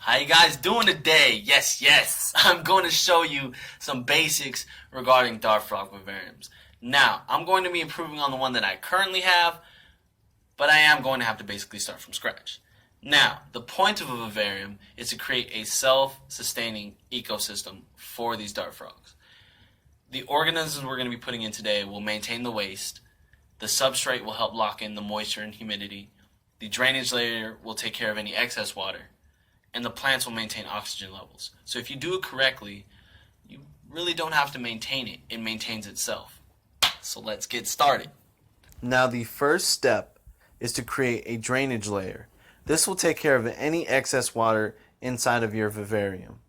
How you guys doing today? Yes, I'm going to show you some basics regarding dart frog vivariums. Now, I'm going to be improving on the one that I currently have, but I am going to have to basically start from scratch. Now, the point of a vivarium is to create a self-sustaining ecosystem for these dart frogs. The organisms we're going to be putting in today will maintain the waste, the substrate will help lock in the moisture and humidity, the drainage layer will take care of any excess water, and the plants will maintain oxygen levels. So if you do it correctly, you really don't have to maintain it. It maintains itself. So let's get started. Now the first step is to create a drainage layer. This will take care of any excess water inside of your vivarium.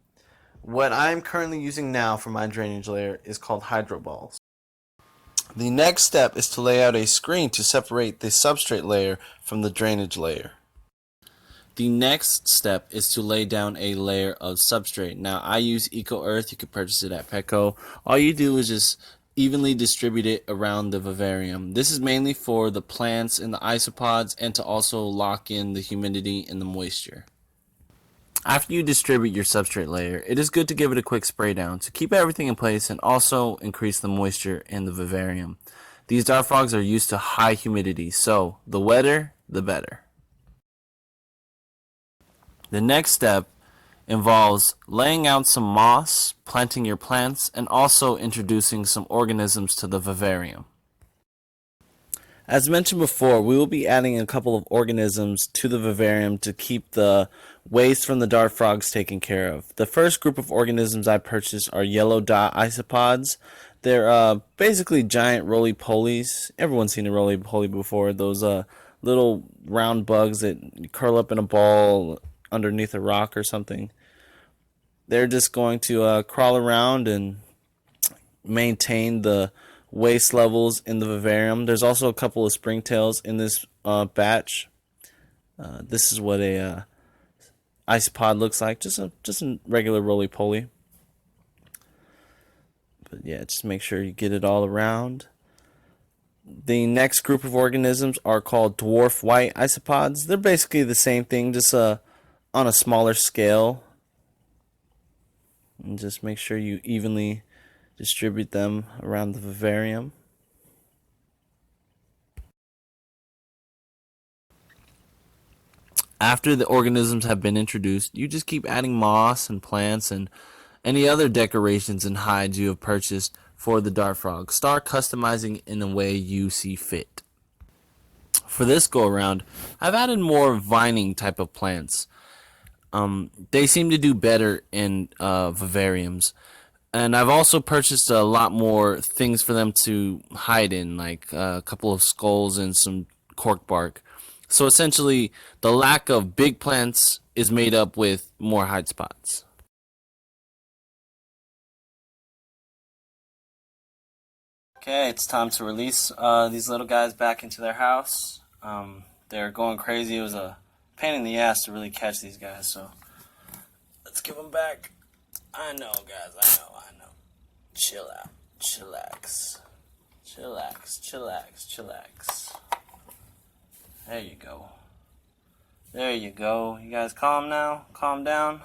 What I'm currently using now for my drainage layer is called hydro balls. The next step is to lay out a screen to separate the substrate layer from the drainage layer. The next step is to lay down a layer of substrate. Now I use Eco Earth. You can purchase it at Petco. All you do is just evenly distribute it around the vivarium. This is mainly for the plants and the isopods and to also lock in the humidity and the moisture. After you distribute your substrate layer, it is good to give it a quick spray down to keep everything in place and also increase the moisture in the vivarium. These dart frogs are used to high humidity, so the wetter, the better. The next step involves laying out some moss, planting your plants, and also introducing some organisms to the vivarium. As mentioned before, we will be adding a couple of organisms to the vivarium to keep the waste from the dart frogs taken care of. The first group of organisms I purchased are yellow dot isopods. They're basically giant roly-polies. Everyone's seen a roly-poly before. Those little round bugs that curl up in a ball underneath a rock or something. They're just going to crawl around and maintain the waste levels in the vivarium. There's also a couple of springtails in this batch. This is what a isopod looks like, just a regular roly-poly. But yeah, just make sure you get it all around. The next group of organisms are called dwarf white isopods. They're basically the same thing, just on a smaller scale. And just make sure you evenly distribute them around the vivarium. After the organisms have been introduced, you just keep adding moss and plants and any other decorations and hides you have purchased for the dart frog. Start customizing in the way you see fit. For this go around, I've added more vining type of plants. They seem to do better in vivariums. And I've also purchased a lot more things for them to hide in, like a couple of skulls and some cork bark. So essentially, the lack of big plants is made up with more hide spots. Okay, it's time to release these little guys back into their house. They're going crazy. It was a pain in the ass to really catch these guys, so let's give them back. I know, guys, I know. Chill out. Chillax. There you go. You guys calm now? Calm down?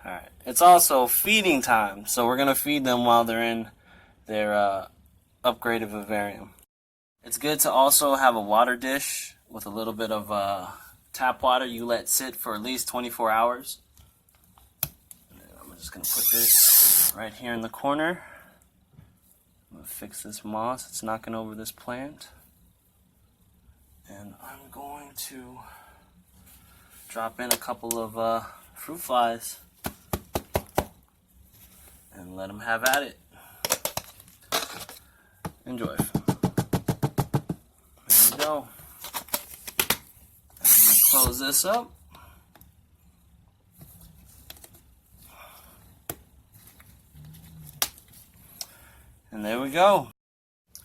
Alright. It's also feeding time, so we're going to feed them while they're in their upgraded vivarium. It's good to also have a water dish with a little bit of tap water you let sit for at least 24 hours. And then I'm just going to put this right here in the corner. I'm going to fix this moss. It's knocking over this plant. And I'm going to drop in a couple of fruit flies and let them have at it. Enjoy. There you go. I'm going to close this up. And there we go.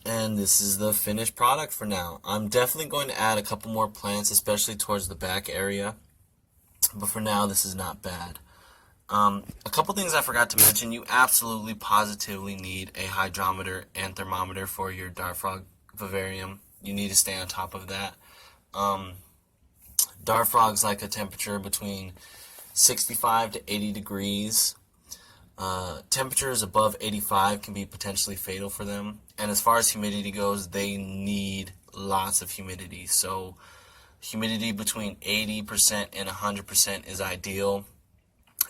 And this is the finished product for now. I'm definitely going to add a couple more plants, especially towards the back area. But for now, this is not bad. A couple things I forgot to mention. You absolutely positively need a hygrometer and thermometer for your dart frog vivarium. You need to stay on top of that. Dart frogs like a temperature between 65 to 80 degrees. Temperatures above 85 can be potentially fatal for them. And as far as humidity goes, they need lots of humidity. So humidity between 80% and 100% is ideal.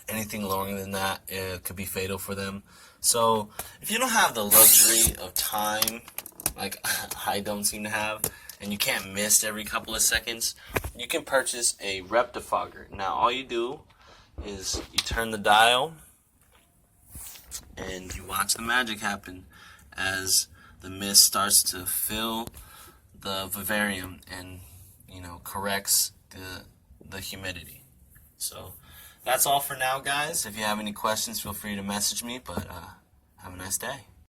Anything lower than that could be fatal for them. So if you don't have the luxury of time, like I don't seem to have, and you can't mist every couple of seconds, you can purchase a Reptifogger. Now all you do is you turn the dial and you watch the magic happen as the mist starts to fill the vivarium and, you know, corrects the humidity. So that's all for now, guys. If you have any questions, feel free to message me, but have a nice day.